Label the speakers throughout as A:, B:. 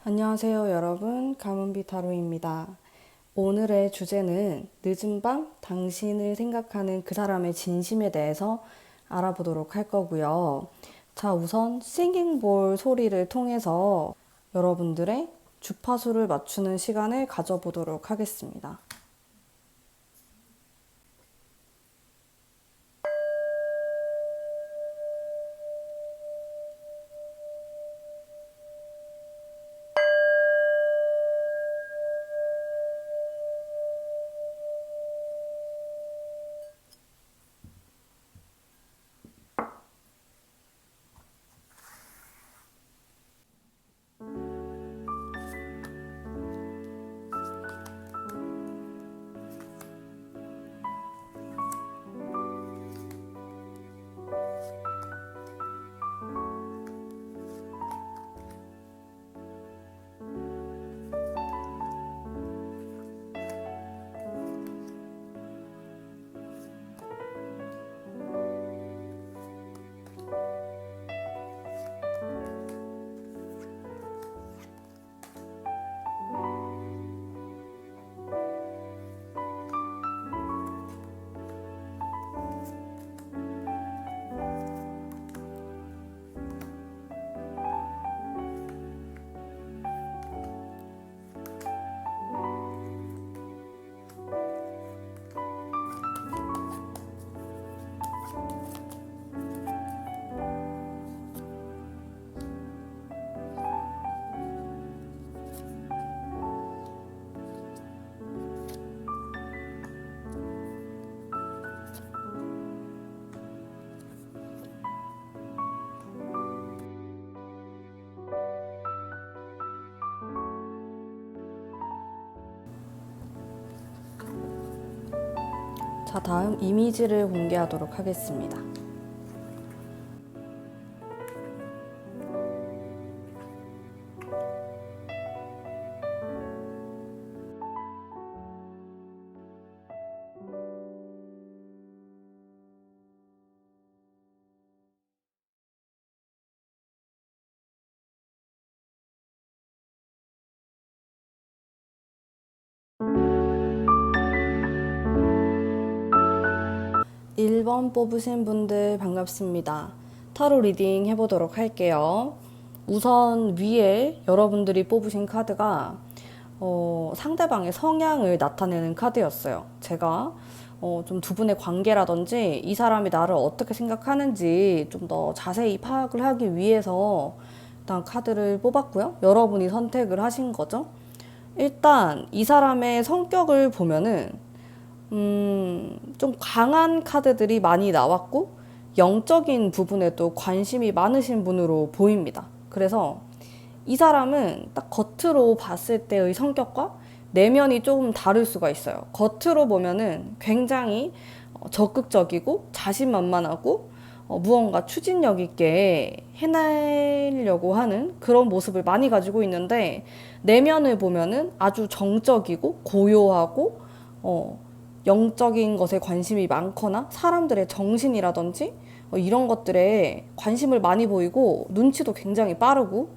A: 안녕하세요, 여러분. 가문비 타로입니다. 오늘의 주제는 늦은 밤 당신을 생각하는 그 사람의 진심에 대해서 알아보도록 할 거고요. 자, 우선 싱잉볼 소리를 통해서 여러분들의 주파수를 맞추는 시간을 가져보도록 하겠습니다. 자, 다음 이미지를 공개하도록 하겠습니다. 1번 뽑으신 분들 반갑습니다. 타로 리딩 해보도록 할게요. 우선 위에 여러분들이 뽑으신 카드가 상대방의 성향을 나타내는 카드였어요. 제가 좀 두 분의 관계라든지 이 사람이 나를 어떻게 생각하는지 좀 더 자세히 파악을 하기 위해서 일단 카드를 뽑았고요. 여러분이 선택을 하신 거죠. 일단 이 사람의 성격을 보면은 좀 강한 카드들이 많이 나왔고 영적인 부분에도 관심이 많으신 분으로 보입니다. 그래서 이 사람은 딱 겉으로 봤을 때의 성격과 내면이 조금 다를 수가 있어요. 겉으로 보면은 굉장히 적극적이고 자신만만하고 무언가 추진력 있게 해내려고 하는 그런 모습을 많이 가지고 있는데, 내면을 보면은 아주 정적이고 고요하고 영적인 것에 관심이 많거나 사람들의 정신이라든지 이런 것들에 관심을 많이 보이고 눈치도 굉장히 빠르고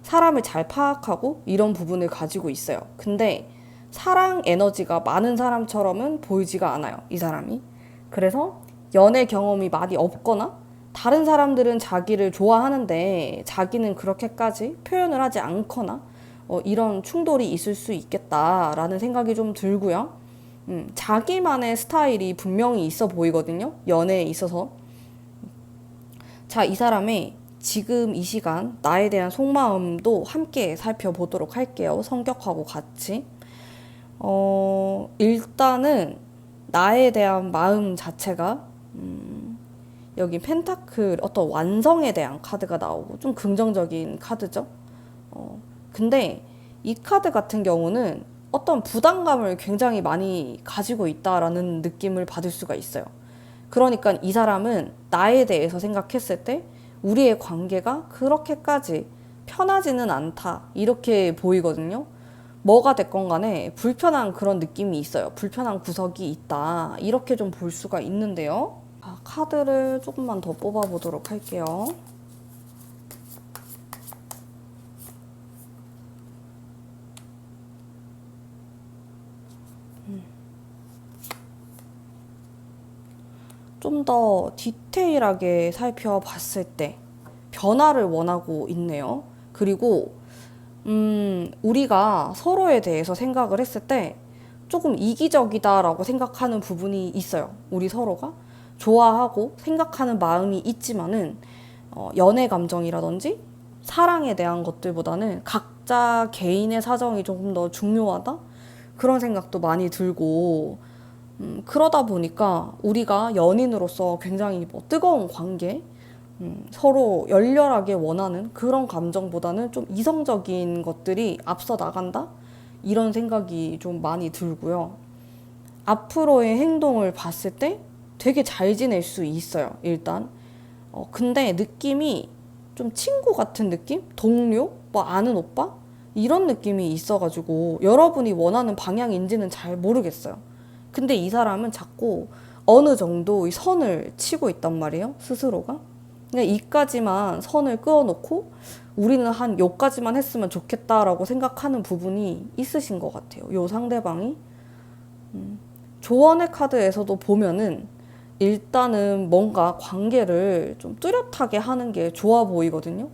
A: 사람을 잘 파악하고 이런 부분을 가지고 있어요. 근데 사랑 에너지가 많은 사람처럼은 보이지가 않아요, 이 사람이. 그래서 연애 경험이 많이 없거나 다른 사람들은 자기를 좋아하는데 자기는 그렇게까지 표현을 하지 않거나 이런 충돌이 있을 수 있겠다라는 생각이 좀 들고요. 자기만의 스타일이 분명히 있어 보이거든요, 연애에 있어서. 자, 이 사람의 지금 이 시간 나에 대한 속마음도 함께 살펴보도록 할게요. 성격하고 같이. 일단은 나에 대한 마음 자체가 여기 펜타클 어떤 완성에 대한 카드가 나오고 좀 긍정적인 카드죠. 근데 이 카드 같은 경우는 어떤 부담감을 굉장히 많이 가지고 있다라는 느낌을 받을 수가 있어요. 그러니까 이 사람은 나에 대해서 생각했을 때 우리의 관계가 그렇게까지 편하지는 않다, 이렇게 보이거든요. 뭐가 됐건 간에 불편한 그런 느낌이 있어요. 불편한 구석이 있다, 이렇게 좀 볼 수가 있는데요. 카드를 조금만 더 뽑아보도록 할게요. 좀 더 디테일하게 살펴봤을 때 변화를 원하고 있네요. 그리고 우리가 서로에 대해서 생각을 했을 때 조금 이기적이다라고 생각하는 부분이 있어요. 우리 서로가 좋아하고 생각하는 마음이 있지만은 연애 감정이라든지 사랑에 대한 것들보다는 각자 개인의 사정이 조금 더 중요하다? 그런 생각도 많이 들고 그러다 보니까 우리가 연인으로서 굉장히 뭐 뜨거운 관계, 서로 열렬하게 원하는 그런 감정보다는 좀 이성적인 것들이 앞서 나간다? 이런 생각이 좀 많이 들고요. 앞으로의 행동을 봤을 때 되게 잘 지낼 수 있어요, 일단. 근데 느낌이 좀 친구 같은 느낌? 동료? 뭐 아는 오빠? 이런 느낌이 있어가지고 여러분이 원하는 방향인지는 잘 모르겠어요. 근데 이 사람은 자꾸 어느 정도 이 선을 치고 있단 말이에요, 스스로가. 그냥 이까지만 선을 그어놓고 우리는 한 요까지만 했으면 좋겠다라고 생각하는 부분이 있으신 것 같아요. 요 상대방이. 조언의 카드에서도 보면은 일단은 뭔가 관계를 좀 뚜렷하게 하는 게 좋아 보이거든요.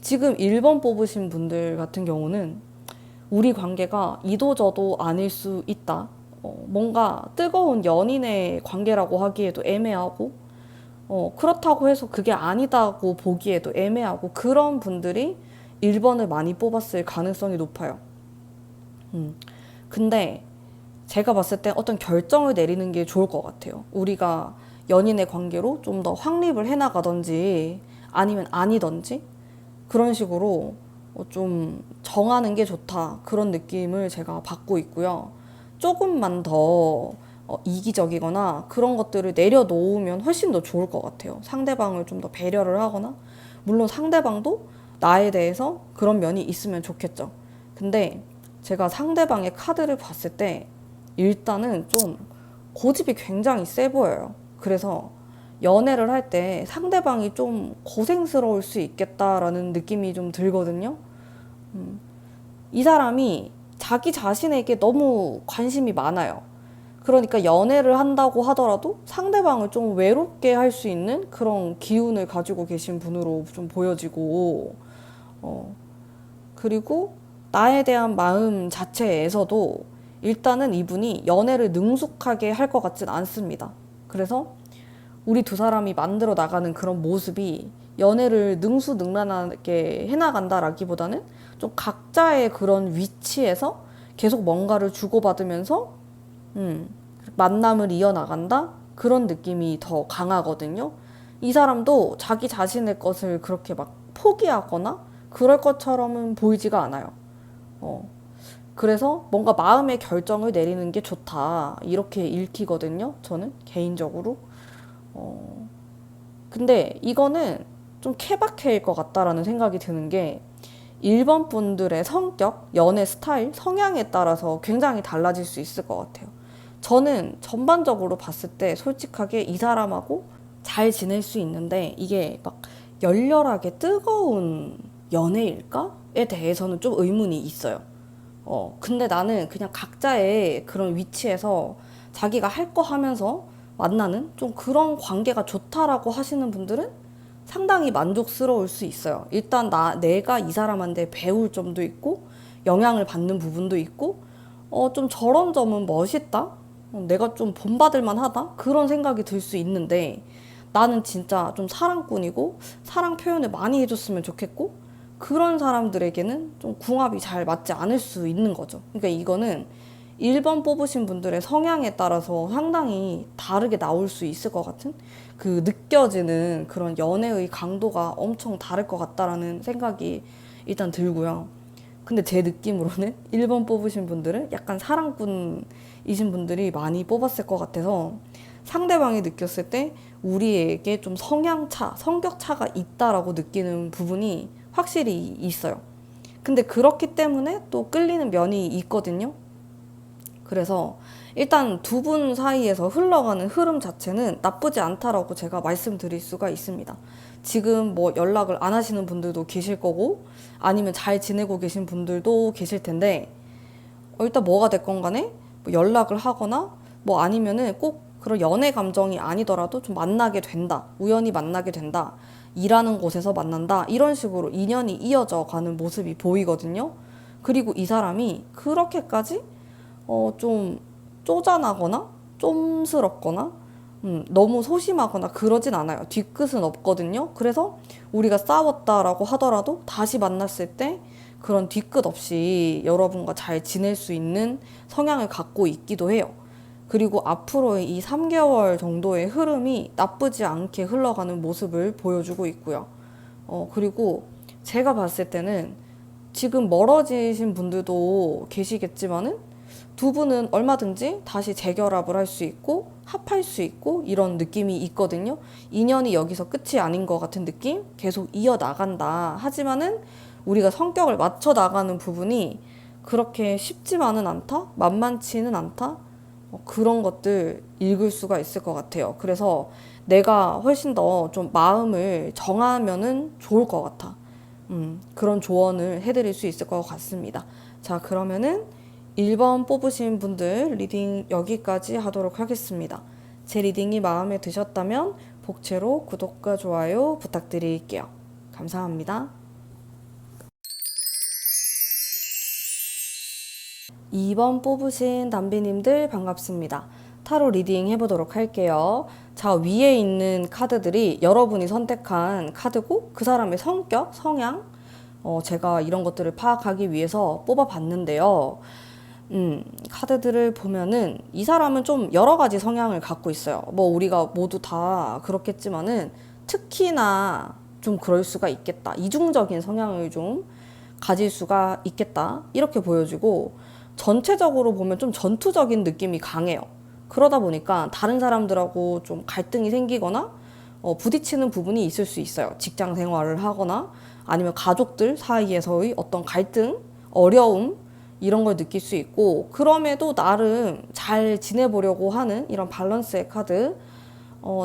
A: 지금 1번 뽑으신 분들 같은 경우는 우리 관계가 이도저도 아닐 수 있다. 뭔가 뜨거운 연인의 관계라고 하기에도 애매하고, 그렇다고 해서 그게 아니다고 보기에도 애매하고, 그런 분들이 1번을 많이 뽑았을 가능성이 높아요. 근데 제가 봤을 때 어떤 결정을 내리는 게 좋을 것 같아요. 우리가 연인의 관계로 좀 더 확립을 해나가든지 아니면 아니든지 그런 식으로 좀 정하는 게 좋다. 그런 느낌을 제가 받고 있고요. 조금만 더 이기적이거나 그런 것들을 내려놓으면 훨씬 더 좋을 것 같아요. 상대방을 좀 더 배려를 하거나, 물론 상대방도 나에 대해서 그런 면이 있으면 좋겠죠. 근데 제가 상대방의 카드를 봤을 때 일단은 좀 고집이 굉장히 세 보여요. 그래서 연애를 할 때 상대방이 좀 고생스러울 수 있겠다라는 느낌이 좀 들거든요. 이 사람이 자기 자신에게 너무 관심이 많아요. 그러니까 연애를 한다고 하더라도 상대방을 좀 외롭게 할 수 있는 그런 기운을 가지고 계신 분으로 좀 보여지고, 그리고 나에 대한 마음 자체에서도 일단은 이분이 연애를 능숙하게 할 것 같진 않습니다. 그래서 우리 두 사람이 만들어 나가는 그런 모습이 연애를 능수능란하게 해나간다라기보다는 좀 각자의 그런 위치에서 계속 뭔가를 주고받으면서 만남을 이어나간다? 그런 느낌이 더 강하거든요. 이 사람도 자기 자신의 것을 그렇게 막 포기하거나 그럴 것처럼은 보이지가 않아요. 그래서 뭔가 마음의 결정을 내리는 게 좋다. 이렇게 읽히거든요. 저는 개인적으로. 근데 이거는 좀 케바케일 것 같다라는 생각이 드는 게 1번 분들의 성격, 연애 스타일, 성향에 따라서 굉장히 달라질 수 있을 것 같아요. 저는 전반적으로 봤을 때 솔직하게 이 사람하고 잘 지낼 수 있는데 이게 막 열렬하게 뜨거운 연애일까?에 대해서는 좀 의문이 있어요. 근데 나는 그냥 각자의 그런 위치에서 자기가 할 거 하면서 만나는 좀 그런 관계가 좋다라고 하시는 분들은 상당히 만족스러울 수 있어요. 일단 내가 이 사람한테 배울 점도 있고, 영향을 받는 부분도 있고, 좀 저런 점은 멋있다? 내가 좀 본받을 만하다? 그런 생각이 들 수 있는데, 나는 진짜 좀 사랑꾼이고, 사랑 표현을 많이 해줬으면 좋겠고, 그런 사람들에게는 좀 궁합이 잘 맞지 않을 수 있는 거죠. 그러니까 이거는 1번 뽑으신 분들의 성향에 따라서 상당히 다르게 나올 수 있을 것 같은 그 느껴지는 그런 연애의 강도가 엄청 다를 것 같다라는 생각이 일단 들고요. 근데 제 느낌으로는 1번 뽑으신 분들은 약간 사랑꾼이신 분들이 많이 뽑았을 것 같아서 상대방이 느꼈을 때 우리에게 좀 성향차, 성격차가 있다라고 느끼는 부분이 확실히 있어요. 근데 그렇기 때문에 또 끌리는 면이 있거든요. 그래서 일단 두 분 사이에서 흘러가는 흐름 자체는 나쁘지 않다라고 제가 말씀드릴 수가 있습니다. 지금 뭐 연락을 안 하시는 분들도 계실 거고 아니면 잘 지내고 계신 분들도 계실 텐데 일단 뭐가 됐건 간에 뭐 연락을 하거나 뭐 아니면은 꼭 그런 연애 감정이 아니더라도 좀 만나게 된다. 우연히 만나게 된다. 일하는 곳에서 만난다. 이런 식으로 인연이 이어져 가는 모습이 보이거든요. 그리고 이 사람이 그렇게까지 좀 쪼잔하거나 좀스럽거나 너무 소심하거나 그러진 않아요. 뒤끝은 없거든요. 그래서 우리가 싸웠다라고 하더라도 다시 만났을 때 그런 뒤끝 없이 여러분과 잘 지낼 수 있는 성향을 갖고 있기도 해요. 그리고 앞으로의 이 3개월 정도의 흐름이 나쁘지 않게 흘러가는 모습을 보여주고 있고요. 그리고 제가 봤을 때는 지금 멀어지신 분들도 계시겠지만은 두 분은 얼마든지 다시 재결합을 할 수 있고 합할 수 있고 이런 느낌이 있거든요. 인연이 여기서 끝이 아닌 것 같은 느낌? 계속 이어나간다. 하지만은 우리가 성격을 맞춰 나가는 부분이 그렇게 쉽지만은 않다? 만만치는 않다? 그런 것들 읽을 수가 있을 것 같아요. 그래서 내가 훨씬 더 좀 마음을 정하면은 좋을 것 같아. 그런 조언을 해드릴 수 있을 것 같습니다. 자, 그러면은 1번 뽑으신 분들 리딩 여기까지 하도록 하겠습니다. 제 리딩이 마음에 드셨다면 복채로 구독과 좋아요 부탁드릴게요. 감사합니다. 2번 뽑으신 담비님들 반갑습니다. 타로 리딩 해보도록 할게요. 자, 위에 있는 카드들이 여러분이 선택한 카드고 그 사람의 성격, 성향, 제가 이런 것들을 파악하기 위해서 뽑아봤는데요. 카드들을 보면은 이 사람은 좀 여러 가지 성향을 갖고 있어요. 뭐 우리가 모두 다 그렇겠지만은 특히나 좀 그럴 수가 있겠다. 이중적인 성향을 좀 가질 수가 있겠다. 이렇게 보여지고 전체적으로 보면 좀 전투적인 느낌이 강해요. 그러다 보니까 다른 사람들하고 좀 갈등이 생기거나 부딪히는 부분이 있을 수 있어요. 직장 생활을 하거나 아니면 가족들 사이에서의 어떤 갈등, 어려움 이런 걸 느낄 수 있고 그럼에도 나름 잘 지내보려고 하는 이런 밸런스의 카드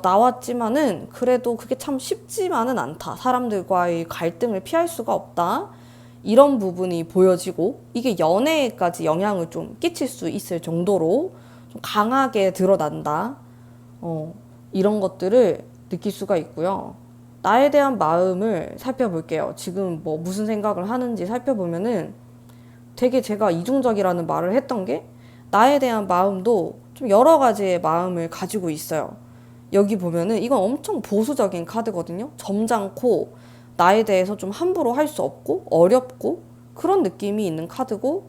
A: 나왔지만은 그래도 그게 참 쉽지만은 않다. 사람들과의 갈등을 피할 수가 없다. 이런 부분이 보여지고 이게 연애에까지 영향을 좀 끼칠 수 있을 정도로 좀 강하게 드러난다. 이런 것들을 느낄 수가 있고요. 나에 대한 마음을 살펴볼게요. 지금 뭐 무슨 생각을 하는지 살펴보면은 되게 제가 이중적이라는 말을 했던 게 나에 대한 마음도 좀 여러 가지의 마음을 가지고 있어요. 여기 보면은 이건 엄청 보수적인 카드거든요. 점잖고 나에 대해서 좀 함부로 할 수 없고 어렵고 그런 느낌이 있는 카드고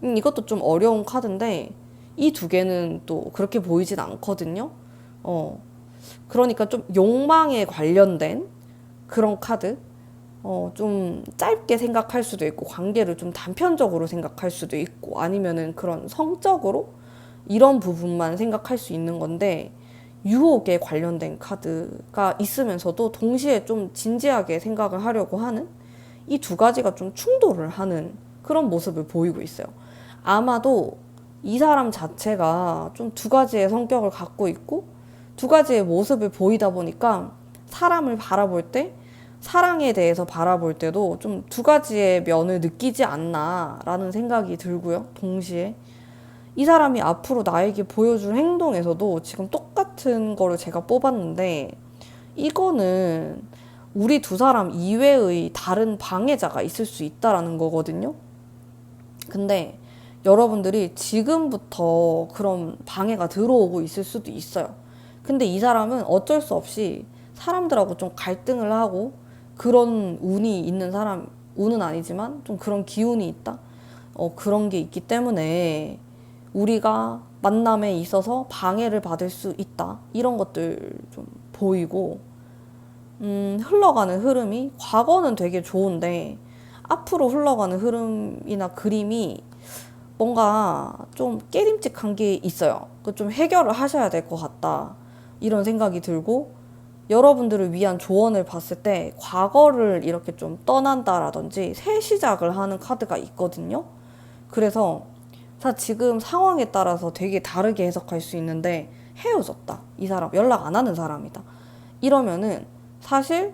A: 이것도 좀 어려운 카드인데 이 두 개는 또 그렇게 보이진 않거든요. 그러니까 좀 욕망에 관련된 그런 카드. 좀 짧게 생각할 수도 있고 관계를 좀 단편적으로 생각할 수도 있고 아니면은 그런 성적으로 이런 부분만 생각할 수 있는 건데 유혹에 관련된 카드가 있으면서도 동시에 좀 진지하게 생각을 하려고 하는 이 두 가지가 좀 충돌을 하는 그런 모습을 보이고 있어요. 아마도 이 사람 자체가 좀 두 가지의 성격을 갖고 있고 두 가지의 모습을 보이다 보니까 사람을 바라볼 때 사랑에 대해서 바라볼 때도 좀 두 가지의 면을 느끼지 않나라는 생각이 들고요. 동시에 이 사람이 앞으로 나에게 보여줄 행동에서도 지금 똑같은 거를 제가 뽑았는데 이거는 우리 두 사람 이외의 다른 방해자가 있을 수 있다라는 거거든요. 근데 여러분들이 지금부터 그런 방해가 들어오고 있을 수도 있어요. 근데 이 사람은 어쩔 수 없이 사람들하고 좀 갈등을 하고 그런 운이 있는 사람, 운은 아니지만 좀 그런 기운이 있다? 그런 게 있기 때문에 우리가 만남에 있어서 방해를 받을 수 있다. 이런 것들 좀 보이고, 흘러가는 흐름이 과거는 되게 좋은데 앞으로 흘러가는 흐름이나 그림이 뭔가 좀 깨림직한 게 있어요. 그 좀 해결을 하셔야 될 것 같다. 이런 생각이 들고 여러분들을 위한 조언을 봤을 때 과거를 이렇게 좀 떠난다라든지 새 시작을 하는 카드가 있거든요. 그래서 지금 상황에 따라서 되게 다르게 해석할 수 있는데 헤어졌다. 이 사람 연락 안 하는 사람이다. 이러면은 사실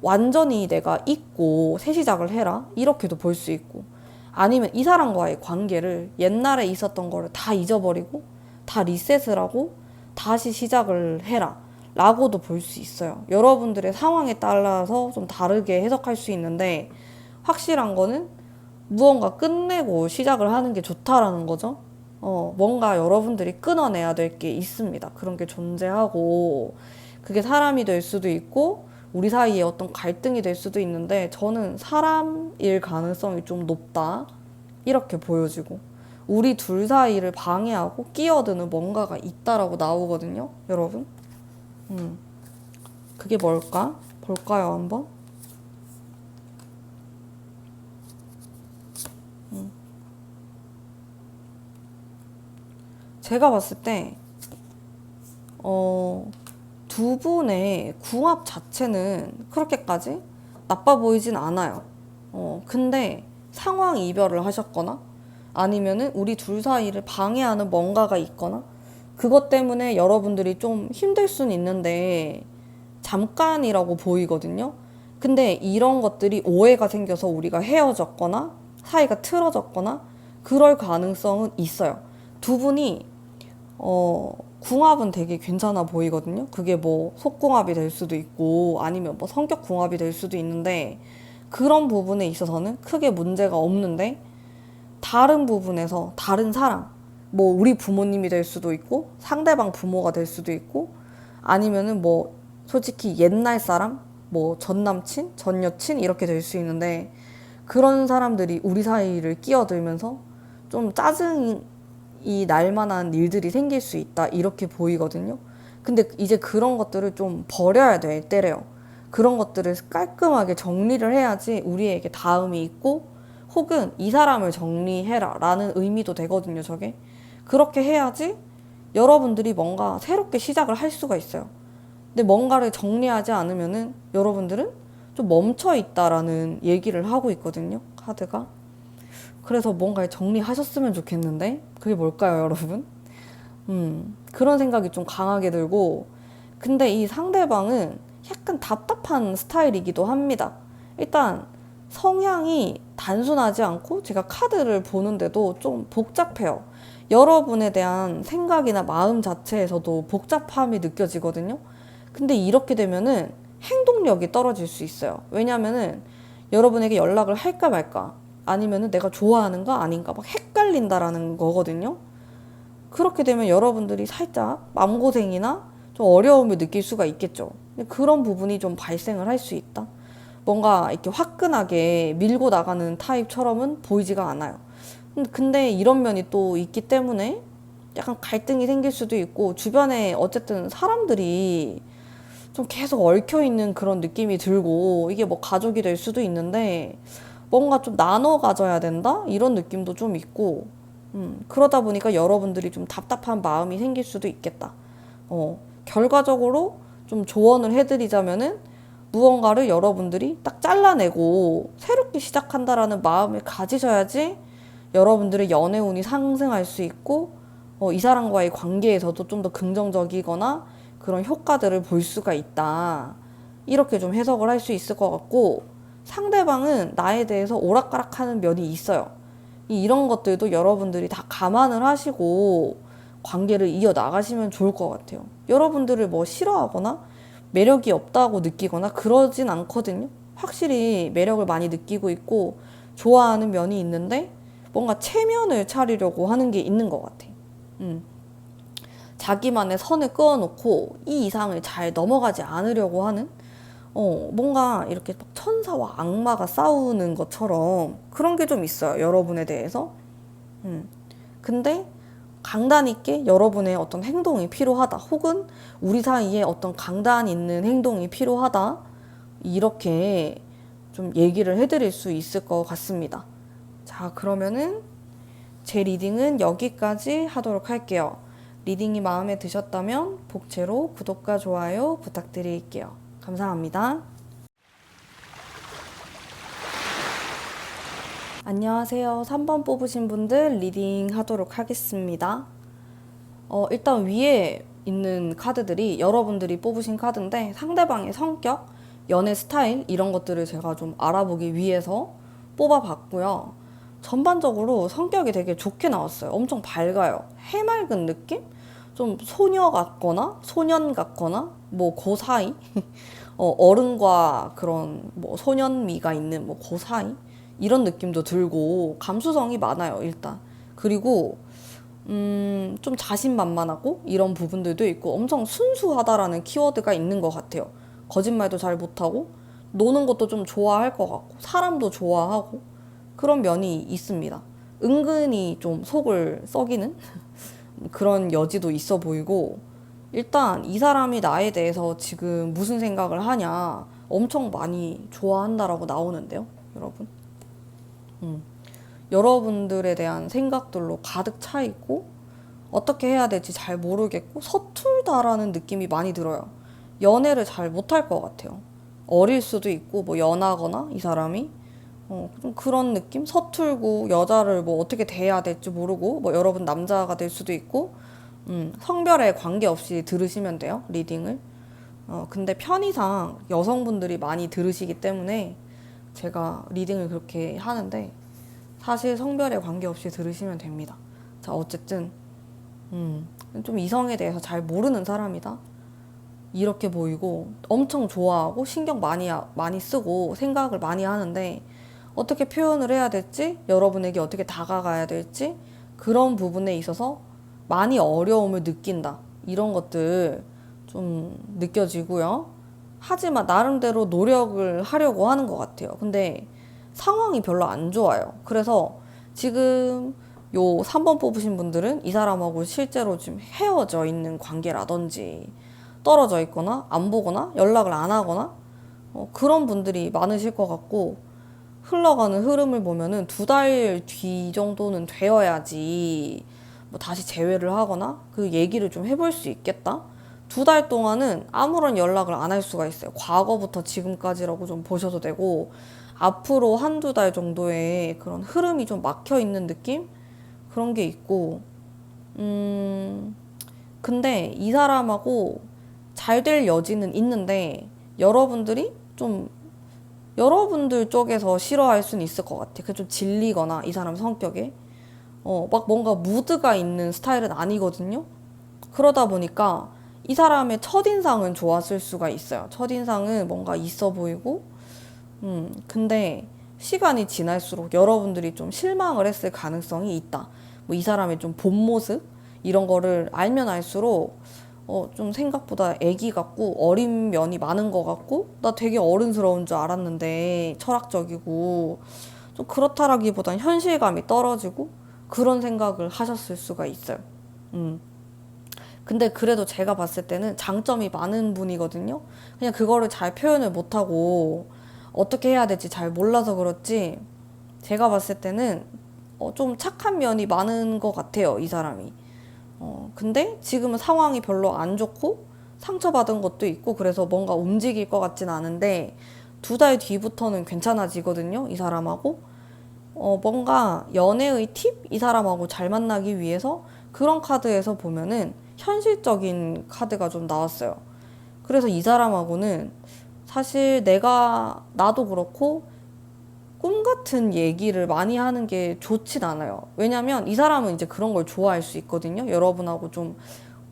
A: 완전히 내가 잊고 새 시작을 해라. 이렇게도 볼 수 있고 아니면 이 사람과의 관계를 옛날에 있었던 거를 다 잊어버리고 다 리셋을 하고 다시 시작을 해라 라고도 볼 수 있어요. 여러분들의 상황에 따라서 좀 다르게 해석할 수 있는데, 확실한 거는 무언가 끝내고 시작을 하는 게 좋다라는 거죠. 뭔가 여러분들이 끊어내야 될 게 있습니다. 그런 게 존재하고, 그게 사람이 될 수도 있고 우리 사이에 어떤 갈등이 될 수도 있는데, 저는 사람일 가능성이 좀 높다 이렇게 보여지고, 우리 둘 사이를 방해하고 끼어드는 뭔가가 있다라고 나오거든요, 여러분. 그게 뭘까? 볼까요, 한번? 제가 봤을 때, 두 분의 궁합 자체는 그렇게까지 나빠 보이진 않아요. 근데 상황 이별을 하셨거나 아니면은 우리 둘 사이를 방해하는 뭔가가 있거나, 그것 때문에 여러분들이 좀 힘들 수는 있는데 잠깐이라고 보이거든요. 근데 이런 것들이 오해가 생겨서 우리가 헤어졌거나 사이가 틀어졌거나 그럴 가능성은 있어요. 두 분이 궁합은 되게 괜찮아 보이거든요. 그게 뭐 속궁합이 될 수도 있고 아니면 뭐 성격 궁합이 될 수도 있는데, 그런 부분에 있어서는 크게 문제가 없는데, 다른 부분에서 다른 사람, 뭐 우리 부모님이 될 수도 있고 상대방 부모가 될 수도 있고, 아니면은 뭐 솔직히 옛날 사람, 뭐 전 남친, 전 여친 이렇게 될 수 있는데, 그런 사람들이 우리 사이를 끼어들면서 좀 짜증이 날 만한 일들이 생길 수 있다 이렇게 보이거든요. 근데 이제 그런 것들을 좀 버려야 될 때래요. 그런 것들을 깔끔하게 정리를 해야지 우리에게 다음이 있고, 혹은 이 사람을 정리해라 라는 의미도 되거든요, 저게. 그렇게 해야지 여러분들이 뭔가 새롭게 시작을 할 수가 있어요. 근데 뭔가를 정리하지 않으면은 여러분들은 좀 멈춰 있다라는 얘기를 하고 있거든요, 카드가. 그래서 뭔가를 정리하셨으면 좋겠는데, 그게 뭘까요, 여러분? 그런 생각이 좀 강하게 들고, 근데 이 상대방은 약간 답답한 스타일이기도 합니다. 일단 성향이 단순하지 않고, 제가 카드를 보는데도 좀 복잡해요. 여러분에 대한 생각이나 마음 자체에서도 복잡함이 느껴지거든요. 근데 이렇게 되면은 행동력이 떨어질 수 있어요. 왜냐면은 여러분에게 연락을 할까 말까, 아니면은 내가 좋아하는가 아닌가 막 헷갈린다라는 거거든요. 그렇게 되면 여러분들이 살짝 마음고생이나 좀 어려움을 느낄 수가 있겠죠. 근데 그런 부분이 좀 발생을 할 수 있다. 뭔가 이렇게 화끈하게 밀고 나가는 타입처럼은 보이지가 않아요. 근데 이런 면이 또 있기 때문에 약간 갈등이 생길 수도 있고, 주변에 어쨌든 사람들이 좀 계속 얽혀있는 그런 느낌이 들고, 이게 뭐 가족이 될 수도 있는데 뭔가 좀 나눠 가져야 된다? 이런 느낌도 좀 있고, 그러다 보니까 여러분들이 좀 답답한 마음이 생길 수도 있겠다. 결과적으로 좀 조언을 해드리자면은, 무언가를 여러분들이 딱 잘라내고 새롭게 시작한다라는 마음을 가지셔야지 여러분들의 연애운이 상승할 수 있고, 이 사람과의 관계에서도 좀 더 긍정적이거나 그런 효과들을 볼 수가 있다. 이렇게 좀 해석을 할 수 있을 것 같고, 상대방은 나에 대해서 오락가락하는 면이 있어요. 이런 것들도 여러분들이 다 감안을 하시고 관계를 이어나가시면 좋을 것 같아요. 여러분들을 뭐 싫어하거나 매력이 없다고 느끼거나 그러진 않거든요. 확실히 매력을 많이 느끼고 있고 좋아하는 면이 있는데, 뭔가 체면을 차리려고 하는 게 있는 것 같아. 자기만의 선을 그어놓고 이 이상을 잘 넘어가지 않으려고 하는, 뭔가 이렇게 막 천사와 악마가 싸우는 것처럼 그런 게 좀 있어요, 여러분에 대해서. 근데 강단 있게 여러분의 어떤 행동이 필요하다, 혹은 우리 사이에 어떤 강단 있는 행동이 필요하다, 이렇게 좀 얘기를 해드릴 수 있을 것 같습니다. 자, 그러면은 제 리딩은 여기까지 하도록 할게요. 리딩이 마음에 드셨다면 복채로 구독과 좋아요 부탁드릴게요. 감사합니다. 안녕하세요. 3번 뽑으신 분들 리딩 하도록 하겠습니다. 일단 위에 있는 카드들이 여러분들이 뽑으신 카드인데, 상대방의 성격, 연애 스타일 이런 것들을 제가 좀 알아보기 위해서 뽑아봤고요. 전반적으로 성격이 되게 좋게 나왔어요. 엄청 밝아요. 해맑은 느낌? 좀 소녀 같거나 소년 같거나 뭐 그 사이 어른과 그런 뭐 소년미가 있는 뭐 그 사이 이런 느낌도 들고 감수성이 많아요 일단. 그리고 좀 자신만만하고 이런 부분들도 있고 엄청 순수하다라는 키워드가 있는 것 같아요. 거짓말도 잘 못하고 노는 것도 좀 좋아할 것 같고 사람도 좋아하고 그런 면이 있습니다. 은근히 좀 속을 썩이는 그런 여지도 있어 보이고 일단 이 사람이 나에 대해서 지금 무슨 생각을 하냐 엄청 많이 좋아한다라고 나오는데요, 여러분. 여러분들에 대한 생각들로 가득 차 있고 어떻게 해야 될지 잘 모르겠고 서툴다라는 느낌이 많이 들어요. 연애를 잘 못할 것 같아요. 어릴 수도 있고 뭐 연하거나 이 사람이 좀 그런 느낌? 서툴고 여자를 뭐 어떻게 대해야 될지 모르고 뭐 여러분 남자가 될 수도 있고 성별에 관계없이 들으시면 돼요, 리딩을. 근데 편의상 여성분들이 많이 들으시기 때문에 제가 리딩을 그렇게 하는데 사실 성별에 관계없이 들으시면 됩니다. 자, 어쨌든 좀 이성에 대해서 잘 모르는 사람이다. 이렇게 보이고 엄청 좋아하고 신경 많이 쓰고 생각을 많이 하는데 어떻게 표현을 해야 될지, 여러분에게 어떻게 다가가야 될지 그런 부분에 있어서 많이 어려움을 느낀다. 이런 것들 좀 느껴지고요. 하지만 나름대로 노력을 하려고 하는 것 같아요. 근데 상황이 별로 안 좋아요. 그래서 지금 요 3번 뽑으신 분들은 이 사람하고 실제로 지금 헤어져 있는 관계라든지 떨어져 있거나 안 보거나 연락을 안 하거나 그런 분들이 많으실 것 같고 흘러가는 흐름을 보면은 2달 뒤 정도는 되어야지 뭐 다시 재회를 하거나 그 얘기를 좀 해볼 수 있겠다. 2달 동안은 아무런 연락을 안 할 수가 있어요. 과거부터 지금까지라고 좀 보셔도 되고 앞으로 1~2달 정도의 그런 흐름이 좀 막혀 있는 느낌? 그런 게 있고 근데 이 사람하고 잘 될 여지는 있는데 여러분들이 좀 여러분들 쪽에서 싫어할 수는 있을 것 같아. 그 좀 질리거나 이 사람 성격에 막 뭔가 무드가 있는 스타일은 아니거든요. 그러다 보니까 이 사람의 첫인상은 좋았을 수가 있어요. 첫인상은 뭔가 있어 보이고 근데 시간이 지날수록 여러분들이 좀 실망을 했을 가능성이 있다. 뭐 이 사람의 좀 본 모습 이런 거를 알면 알수록 좀 생각보다 애기 같고 어린 면이 많은 것 같고 나 되게 어른스러운 줄 알았는데 철학적이고 좀 그렇다라기보단 현실감이 떨어지고 그런 생각을 하셨을 수가 있어요. 근데 그래도 제가 봤을 때는 장점이 많은 분이거든요. 그냥 그거를 잘 표현을 못하고 어떻게 해야 될지 잘 몰라서 그렇지 제가 봤을 때는 좀 착한 면이 많은 것 같아요, 이 사람이. 근데 지금은 상황이 별로 안 좋고 상처받은 것도 있고 그래서 뭔가 움직일 것 같진 않은데 2달 뒤부터는 괜찮아지거든요, 이 사람하고. 뭔가 연애의 팁? 이 사람하고 잘 만나기 위해서 그런 카드에서 보면은 현실적인 카드가 좀 나왔어요. 그래서 이 사람하고는 사실 나도 그렇고 꿈 같은 얘기를 많이 하는 게 좋진 않아요. 왜냐면 이 사람은 이제 그런 걸 좋아할 수 있거든요. 여러분하고 좀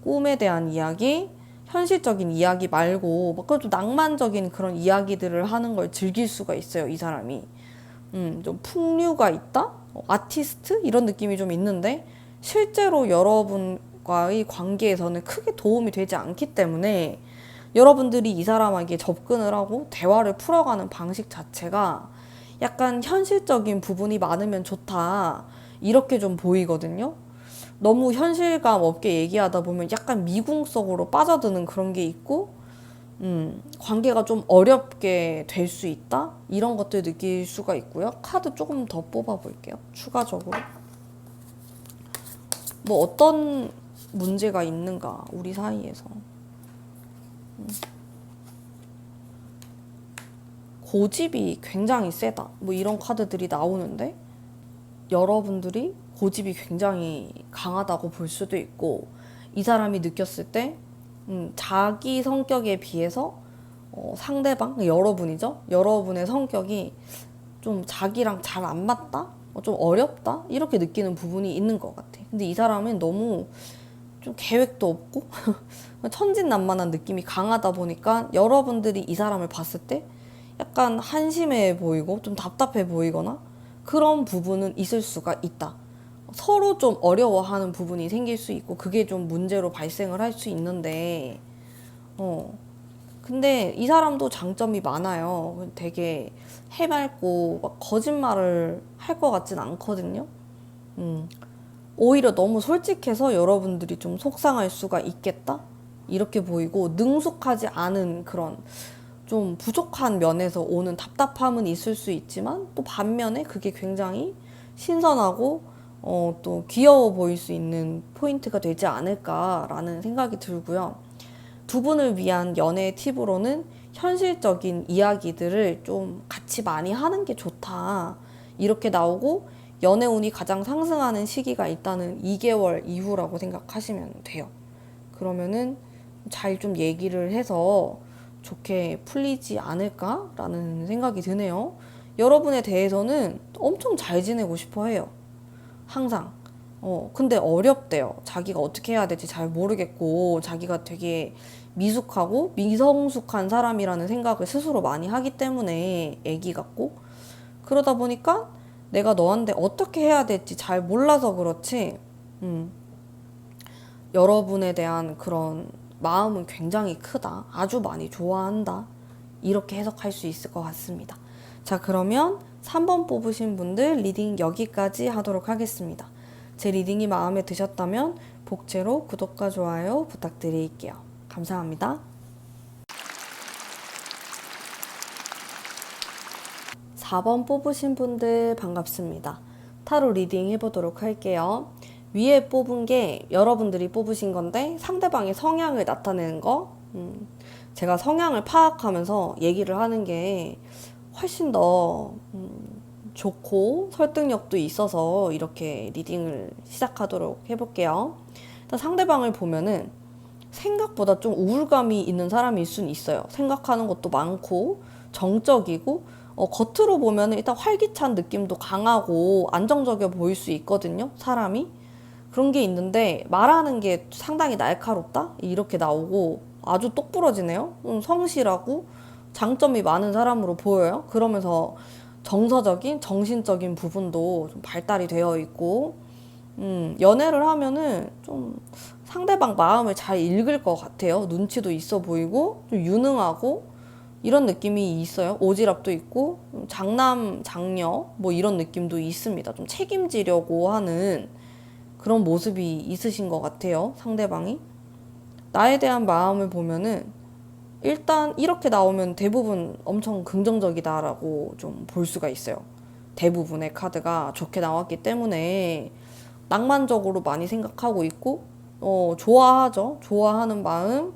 A: 꿈에 대한 이야기, 현실적인 이야기 말고 막 좀 낭만적인 그런 이야기들을 하는 걸 즐길 수가 있어요, 이 사람이. 좀 풍류가 있다? 아티스트? 이런 느낌이 좀 있는데 실제로 여러분과의 관계에서는 크게 도움이 되지 않기 때문에 여러분들이 이 사람에게 접근을 하고 대화를 풀어가는 방식 자체가 약간 현실적인 부분이 많으면 좋다. 이렇게 좀 보이거든요. 너무 현실감 없게 얘기하다 보면 약간 미궁 속으로 빠져드는 그런 게 있고, 관계가 좀 어렵게 될 수 있다? 이런 것들 느낄 수가 있고요. 카드 조금 더 뽑아볼게요. 추가적으로. 뭐 어떤 문제가 있는가, 우리 사이에서. 고집이 굉장히 세다. 뭐 이런 카드들이 나오는데 여러분들이 고집이 굉장히 강하다고 볼 수도 있고 이 사람이 느꼈을 때 자기 성격에 비해서 상대방, 여러분이죠? 여러분의 성격이 좀 자기랑 잘 안 맞다? 좀 어렵다? 이렇게 느끼는 부분이 있는 것 같아. 근데 이 사람은 너무 좀 계획도 없고 천진난만한 느낌이 강하다 보니까 여러분들이 이 사람을 봤을 때 약간 한심해 보이고 좀 답답해 보이거나 그런 부분은 있을 수가 있다. 서로 좀 어려워하는 부분이 생길 수 있고 그게 좀 문제로 발생을 할 수 있는데 근데 이 사람도 장점이 많아요. 되게 해맑고 막 거짓말을 할 것 같진 않거든요. 음, 오히려 너무 솔직해서 여러분들이 좀 속상할 수가 있겠다? 이렇게 보이고 능숙하지 않은 그런 좀 부족한 면에서 오는 답답함은 있을 수 있지만 또 반면에 그게 굉장히 신선하고 또 귀여워 보일 수 있는 포인트가 되지 않을까라는 생각이 들고요. 두 분을 위한 연애 팁으로는 현실적인 이야기들을 좀 같이 많이 하는 게 좋다. 이렇게 나오고 연애운이 가장 상승하는 시기가 일단은 2개월 이후라고 생각하시면 돼요. 그러면은 잘 좀 얘기를 해서 좋게 풀리지 않을까라는 생각이 드네요. 여러분에 대해서는 엄청 잘 지내고 싶어 해요. 항상. 근데 어렵대요. 자기가 어떻게 해야 될지 잘 모르겠고, 자기가 되게 미숙하고 미성숙한 사람이라는 생각을 스스로 많이 하기 때문에 애기 같고, 그러다 보니까 내가 너한테 어떻게 해야 될지 잘 몰라서 그렇지, 여러분에 대한 그런 마음은 굉장히 크다. 아주 많이 좋아한다. 이렇게 해석할 수 있을 것 같습니다. 자, 그러면 3번 뽑으신 분들 리딩 여기까지 하도록 하겠습니다. 제 리딩이 마음에 드셨다면 복제로 구독과 좋아요 부탁드릴게요. 감사합니다. 4번 뽑으신 분들 반갑습니다. 타로 리딩 해보도록 할게요. 위에 뽑은 게 여러분들이 뽑으신 건데 상대방의 성향을 나타내는 거, 제가 성향을 파악하면서 얘기를 하는 게 훨씬 더 좋고 설득력도 있어서 이렇게 리딩을 시작하도록 해볼게요. 일단 상대방을 보면은 생각보다 좀 우울감이 있는 사람일 수는 있어요. 생각하는 것도 많고 정적이고 겉으로 보면은 일단 활기찬 느낌도 강하고 안정적이어 보일 수 있거든요. 사람이. 그런 게 있는데 말하는 게 상당히 날카롭다? 이렇게 나오고 아주 똑부러지네요. 성실하고 장점이 많은 사람으로 보여요. 그러면서 정서적인, 정신적인 부분도 좀 발달이 되어 있고, 연애를 하면은 좀 상대방 마음을 잘 읽을 것 같아요. 눈치도 있어 보이고, 좀 유능하고, 이런 느낌이 있어요. 오지랖도 있고, 장남, 장녀, 뭐 이런 느낌도 있습니다. 좀 책임지려고 하는 그런 모습이 있으신 것 같아요. 상대방이. 나에 대한 마음을 보면은 일단 이렇게 나오면 대부분 엄청 긍정적이다라고 좀 볼 수가 있어요. 대부분의 카드가 좋게 나왔기 때문에 낭만적으로 많이 생각하고 있고, 좋아하죠. 좋아하는 마음.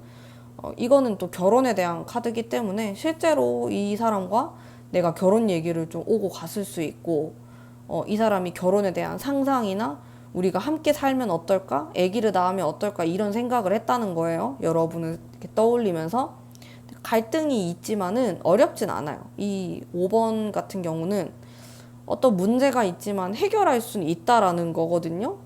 A: 이거는 또 결혼에 대한 카드이기 때문에 실제로 이 사람과 내가 결혼 얘기를 좀 오고 갔을 수 있고, 이 사람이 결혼에 대한 상상이나 우리가 함께 살면 어떨까? 아기를 낳으면 어떨까? 이런 생각을 했다는 거예요. 여러분을 이렇게 떠올리면서. 갈등이 있지만은 어렵진 않아요. 이 5번 같은 경우는 어떤 문제가 있지만 해결할 수는 있다라는 거거든요.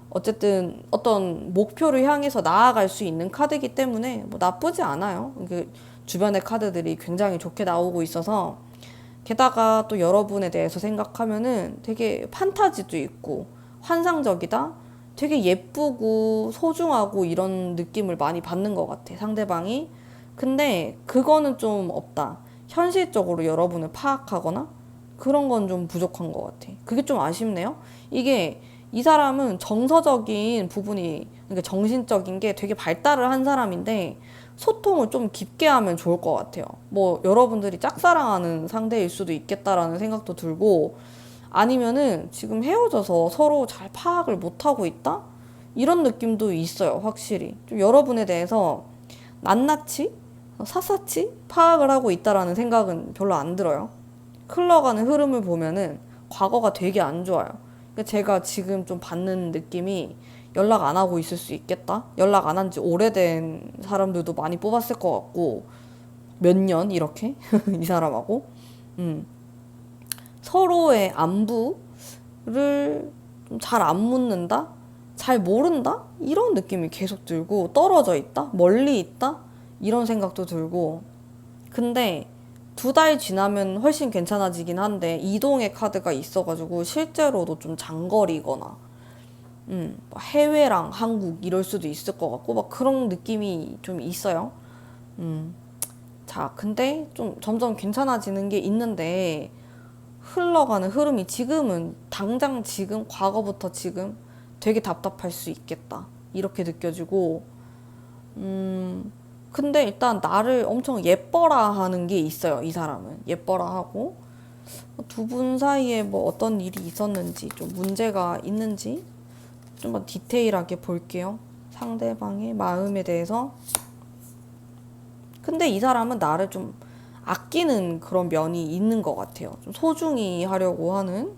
A: 어쨌든 어떤 목표를 향해서 나아갈 수 있는 카드이기 때문에 뭐 나쁘지 않아요. 주변의 카드들이 굉장히 좋게 나오고 있어서 게다가 또 여러분에 대해서 생각하면은 되게 판타지도 있고 환상적이다. 되게 예쁘고 소중하고 이런 느낌을 많이 받는 것 같아, 상대방이. 근데 그거는 좀 없다. 현실적으로 여러분을 파악하거나 그런 건 좀 부족한 것 같아. 그게 좀 아쉽네요. 이게 이 사람은 정서적인 부분이, 그러니까 정신적인 게 되게 발달을 한 사람인데 소통을 좀 깊게 하면 좋을 것 같아요. 뭐 여러분들이 짝사랑하는 상대일 수도 있겠다라는 생각도 들고, 아니면은 지금 헤어져서 서로 잘 파악을 못하고 있다? 이런 느낌도 있어요, 확실히. 좀 여러분에 대해서 낱낱이, 샅샅이 파악을 하고 있다라는 생각은 별로 안 들어요. 흘러가는 흐름을 보면은 과거가 되게 안 좋아요. 그러니까 제가 지금 좀 받는 느낌이 연락 안 하고 있을 수 있겠다? 연락 안 한 지 오래된 사람들도 많이 뽑았을 것 같고, 몇 년 이렇게? 이 사람하고. 서로의 안부를 잘 안 묻는다? 잘 모른다? 이런 느낌이 계속 들고, 떨어져 있다? 멀리 있다? 이런 생각도 들고. 근데 2달 지나면 훨씬 괜찮아지긴 한데, 이동의 카드가 있어가지고 실제로도 좀 장거리거나 해외랑 한국 이럴 수도 있을 것 같고 막 그런 느낌이 좀 있어요. 음. 자, 근데 좀 점점 괜찮아지는 게 있는데 흘러가는 흐름이 지금은 당장 지금 과거부터 지금 되게 답답할 수 있겠다. 이렇게 느껴지고 근데 일단 나를 엄청 예뻐라 하는 게 있어요. 이 사람은 예뻐라 하고 두 분 사이에 뭐 어떤 일이 있었는지 좀 문제가 있는지 좀 더 디테일하게 볼게요. 상대방의 마음에 대해서. 근데 이 사람은 나를 좀 아끼는 그런 면이 있는 것 같아요. 좀 소중히 하려고 하는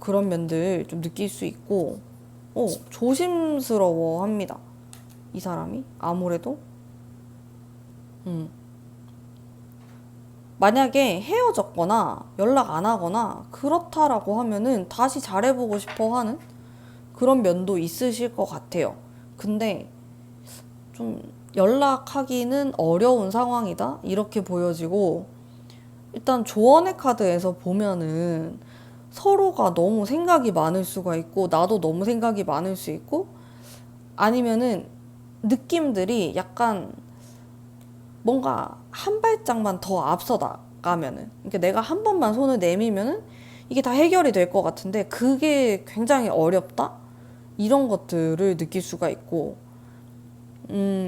A: 그런 면들 좀 느낄 수 있고, 조심스러워 합니다. 이 사람이 아무래도. 음. 만약에 헤어졌거나 연락 안 하거나 그렇다라고 하면은 다시 잘해보고 싶어 하는 그런 면도 있으실 것 같아요. 근데 좀 연락하기는 어려운 상황이다? 이렇게 보여지고, 일단 조언의 카드에서 보면은 서로가 너무 생각이 많을 수가 있고, 나도 너무 생각이 많을 수 있고, 아니면은 느낌들이 약간 뭔가 한 발짝만 더 앞서 나가면은, 그러니까 내가 한 번만 손을 내밀면은 이게 다 해결이 될 것 같은데, 그게 굉장히 어렵다? 이런 것들을 느낄 수가 있고,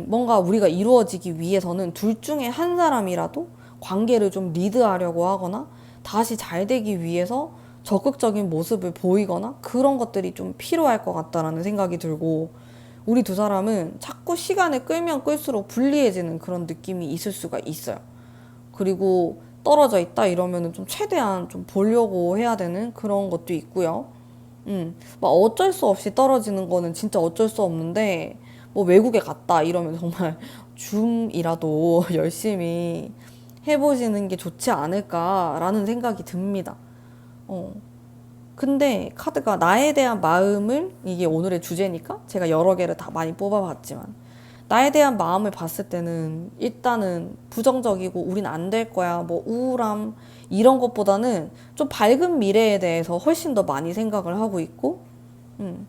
A: 뭔가 우리가 이루어지기 위해서는 둘 중에 한 사람이라도 관계를 좀 리드하려고 하거나 다시 잘 되기 위해서 적극적인 모습을 보이거나 그런 것들이 좀 필요할 것 같다라는 생각이 들고, 우리 두 사람은 자꾸 시간을 끌면 끌수록 불리해지는 그런 느낌이 있을 수가 있어요. 그리고 떨어져 있다 이러면은 좀 최대한 좀 보려고 해야 되는 그런 것도 있고요. 막 어쩔 수 없이 떨어지는 거는 진짜 어쩔 수 없는데, 뭐 외국에 갔다 이러면 정말 줌이라도 열심히 해보시는 게 좋지 않을까라는 생각이 듭니다. 어. 근데 카드가 나에 대한 마음을, 이게 오늘의 주제니까 제가 여러 개를 다 많이 뽑아봤지만, 나에 대한 마음을 봤을 때는 일단은 부정적이고 우린 안 될 거야, 뭐 우울함 이런 것보다는 좀 밝은 미래에 대해서 훨씬 더 많이 생각을 하고 있고, 음,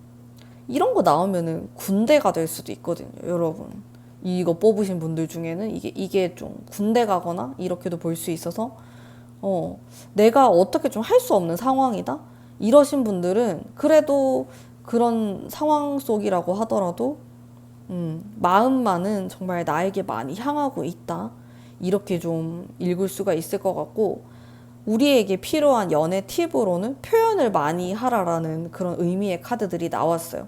A: 이런 거 나오면은 군대가 될 수도 있거든요, 여러분. 이거 뽑으신 분들 중에는 이게 좀 군대 가거나 이렇게도 볼 수 있어서, 내가 어떻게 좀 할 수 없는 상황이다? 이러신 분들은 그래도 그런 상황 속이라고 하더라도, 마음만은 정말 나에게 많이 향하고 있다. 이렇게 좀 읽을 수가 있을 것 같고, 우리에게 필요한 연애 팁으로는 표현을 많이 하라라는 그런 의미의 카드들이 나왔어요.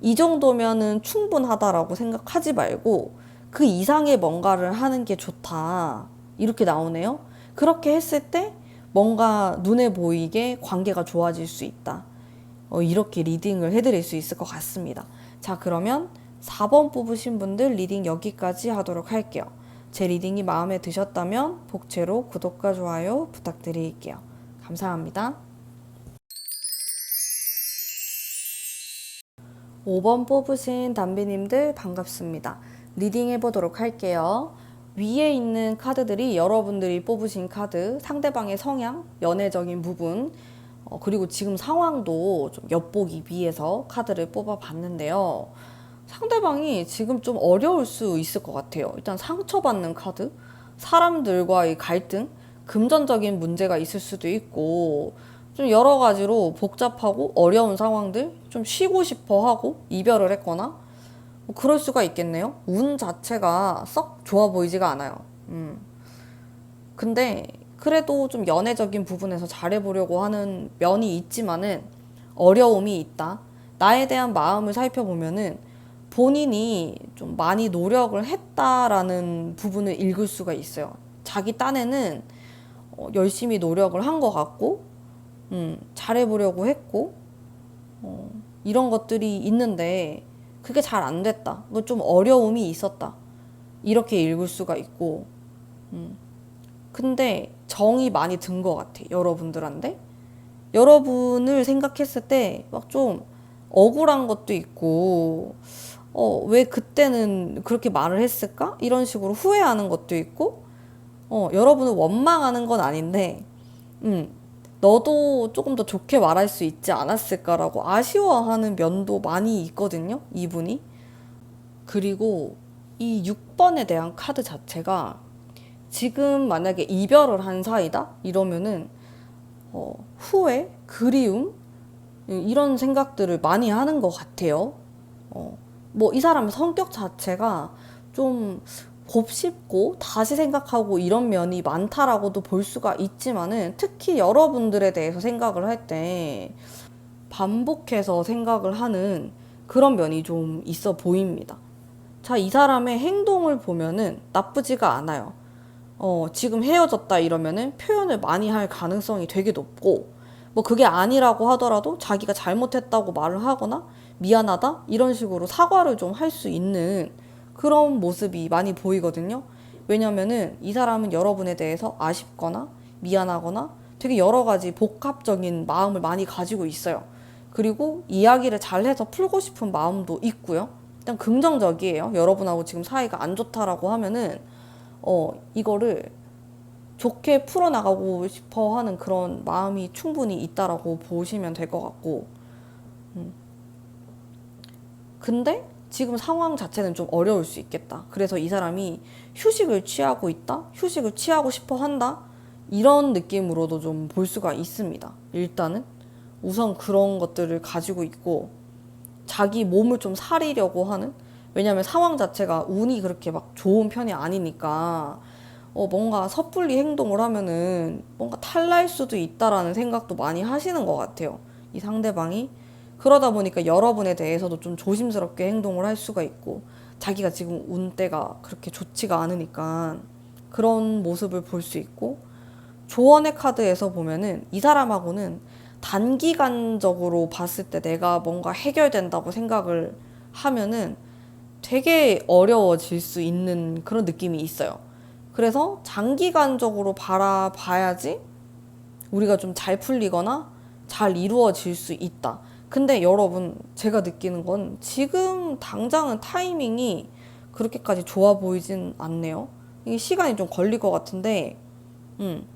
A: 이 정도면은 충분하다라고 생각하지 말고 그 이상의 뭔가를 하는 게 좋다. 이렇게 나오네요. 그렇게 했을 때 뭔가 눈에 보이게 관계가 좋아질 수 있다. 이렇게 리딩을 해드릴 수 있을 것 같습니다. 자, 그러면 4번 뽑으신 분들 리딩 여기까지 하도록 할게요. 제 리딩이 마음에 드셨다면 복채로 구독과 좋아요 부탁드릴게요. 감사합니다. 5번 뽑으신 담비님들 반갑습니다. 리딩 해보도록 할게요. 위에 있는 카드들이 여러분들이 뽑으신 카드, 상대방의 성향, 연애적인 부분, 그리고 지금 상황도 좀 엿보기 위해서 카드를 뽑아봤는데요. 상대방이 지금 좀 어려울 수 있을 것 같아요. 일단 상처받는 카드, 사람들과의 갈등, 금전적인 문제가 있을 수도 있고, 좀 여러 가지로 복잡하고 어려운 상황들, 좀 쉬고 싶어 하고 이별을 했거나, 뭐 그럴 수가 있겠네요. 운 자체가 썩 좋아 보이지가 않아요. 근데 그래도 좀 연애적인 부분에서 잘해보려고 하는 면이 있지만은 어려움이 있다. 나에 대한 마음을 살펴보면은 본인이 좀 많이 노력을 했다라는 부분을 읽을 수가 있어요. 자기 딴에는 열심히 노력을 한 것 같고, 잘해보려고 했고, 이런 것들이 있는데 그게 잘 안 됐다. 좀 어려움이 있었다. 이렇게 읽을 수가 있고, 근데 정이 많이 든 것 같아, 여러분들한테. 여러분을 생각했을 때 막 좀 억울한 것도 있고, 왜 그때는 그렇게 말을 했을까? 이런 식으로 후회하는 것도 있고, 여러분을 원망하는 건 아닌데, 음, 너도 조금 더 좋게 말할 수 있지 않았을까라고 아쉬워하는 면도 많이 있거든요, 이분이. 그리고 이 6번에 대한 카드 자체가 지금 만약에 이별을 한 사이다? 이러면은, 후회, 그리움, 이런 생각들을 많이 하는 것 같아요. 뭐 이 사람 성격 자체가 좀 곱씹고 다시 생각하고 이런 면이 많다라고도 볼 수가 있지만은 특히 여러분들에 대해서 생각을 할 때 반복해서 생각을 하는 그런 면이 좀 있어 보입니다. 자, 이 사람의 행동을 보면은 나쁘지가 않아요. 지금 헤어졌다 이러면은 표현을 많이 할 가능성이 되게 높고, 뭐 그게 아니라고 하더라도 자기가 잘못했다고 말을 하거나 미안하다 이런 식으로 사과를 좀 할 수 있는 그런 모습이 많이 보이거든요. 왜냐면은 이 사람은 여러분에 대해서 아쉽거나 미안하거나 되게 여러 가지 복합적인 마음을 많이 가지고 있어요. 그리고 이야기를 잘해서 풀고 싶은 마음도 있고요. 일단 긍정적이에요. 여러분하고 지금 사이가 안 좋다라고 하면은 이거를 좋게 풀어나가고 싶어 하는 그런 마음이 충분히 있다라고 보시면 될 것 같고, 근데 지금 상황 자체는 좀 어려울 수 있겠다. 그래서 이 사람이 휴식을 취하고 있다? 휴식을 취하고 싶어 한다? 이런 느낌으로도 좀 볼 수가 있습니다. 일단은 우선 그런 것들을 가지고 있고, 자기 몸을 좀 사리려고 하는? 왜냐면 상황 자체가 운이 그렇게 막 좋은 편이 아니니까 뭔가 섣불리 행동을 하면은 뭔가 탈날 수도 있다라는 생각도 많이 하시는 것 같아요. 이 상대방이. 그러다 보니까 여러분에 대해서도 좀 조심스럽게 행동을 할 수가 있고, 자기가 지금 운때가 그렇게 좋지가 않으니까 그런 모습을 볼 수 있고, 조언의 카드에서 보면은 이 사람하고는 단기간적으로 봤을 때 내가 뭔가 해결된다고 생각을 하면은 되게 어려워질 수 있는 그런 느낌이 있어요. 그래서 장기간적으로 바라봐야지 우리가 좀 잘 풀리거나 잘 이루어질 수 있다. 근데 여러분, 제가 느끼는 건 지금 당장은 타이밍이 그렇게까지 좋아 보이진 않네요. 이게 시간이 좀 걸릴 것 같은데, 음.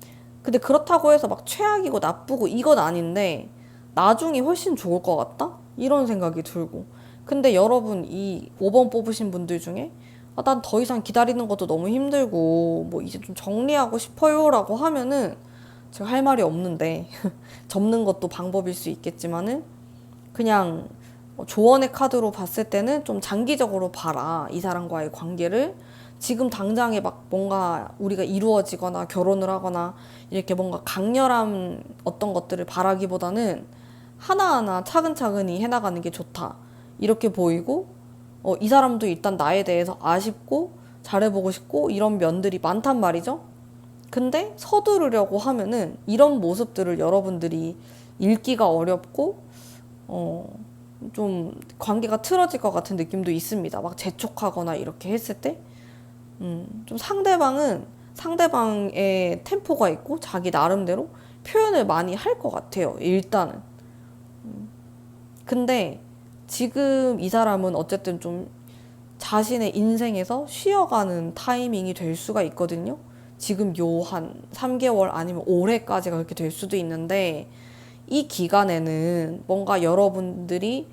A: 근데 그렇다고 해서 막 최악이고 나쁘고 이건 아닌데, 나중이 훨씬 좋을 것 같다? 이런 생각이 들고. 근데 여러분, 이 5번 뽑으신 분들 중에, 난 더 이상 기다리는 것도 너무 힘들고, 뭐 이제 좀 정리하고 싶어요라고 하면은, 제가 할 말이 없는데, 접는 것도 방법일 수 있겠지만은, 그냥 조언의 카드로 봤을 때는 좀 장기적으로 봐라. 이 사람과의 관계를. 지금 당장에 막 뭔가 우리가 이루어지거나 결혼을 하거나 이렇게 뭔가 강렬한 어떤 것들을 바라기보다는 하나하나 차근차근히 해나가는 게 좋다. 이렇게 보이고, 이 사람도 일단 나에 대해서 아쉽고 잘해보고 싶고 이런 면들이 많단 말이죠. 근데 서두르려고 하면은 이런 모습들을 여러분들이 읽기가 어렵고, 어, 좀 관계가 틀어질 것 같은 느낌도 있습니다. 막 재촉하거나 이렇게 했을 때, 좀 상대방의 템포가 있고 자기 나름대로 표현을 많이 할 것 같아요. 일단은. 근데 지금 이 사람은 어쨌든 좀 자신의 인생에서 쉬어가는 타이밍이 될 수가 있거든요. 지금 요 한 3개월 아니면 올해까지가 그렇게 될 수도 있는데, 이 기간에는 뭔가 여러분들이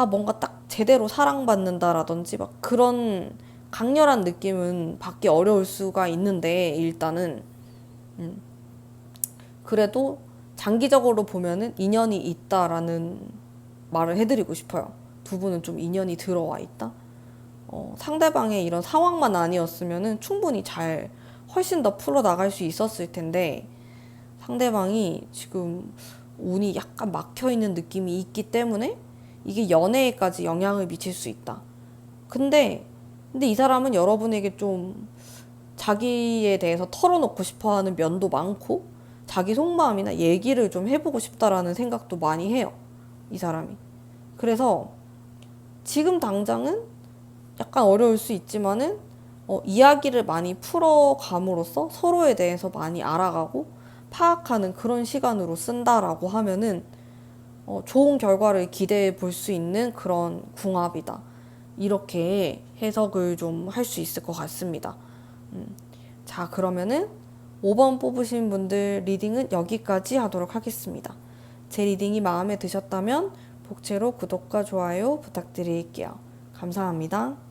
A: 뭔가 딱 제대로 사랑받는다라든지 막 그런 강렬한 느낌은 받기 어려울 수가 있는데, 일단은 그래도 장기적으로 보면은 인연이 있다라는 말을 해드리고 싶어요. 두 분은 좀 인연이 들어와 있다. 상대방의 이런 상황만 아니었으면은 충분히 잘 훨씬 더 풀어 나갈 수 있었을 텐데, 상대방이 지금 운이 약간 막혀 있는 느낌이 있기 때문에 이게 연애에까지 영향을 미칠 수 있다. 근데 이 사람은 여러분에게 좀 자기에 대해서 털어놓고 싶어 하는 면도 많고, 자기 속마음이나 얘기를 좀 해보고 싶다라는 생각도 많이 해요. 이 사람이. 그래서 지금 당장은 약간 어려울 수 있지만은, 이야기를 많이 풀어감으로써 서로에 대해서 많이 알아가고 파악하는 그런 시간으로 쓴다라고 하면은 좋은 결과를 기대해 볼 수 있는 그런 궁합이다. 이렇게 해석을 좀 할 수 있을 것 같습니다. 자, 그러면은 5번 뽑으신 분들 리딩은 여기까지 하도록 하겠습니다. 제 리딩이 마음에 드셨다면 복채로 구독과 좋아요 부탁드릴게요. 감사합니다.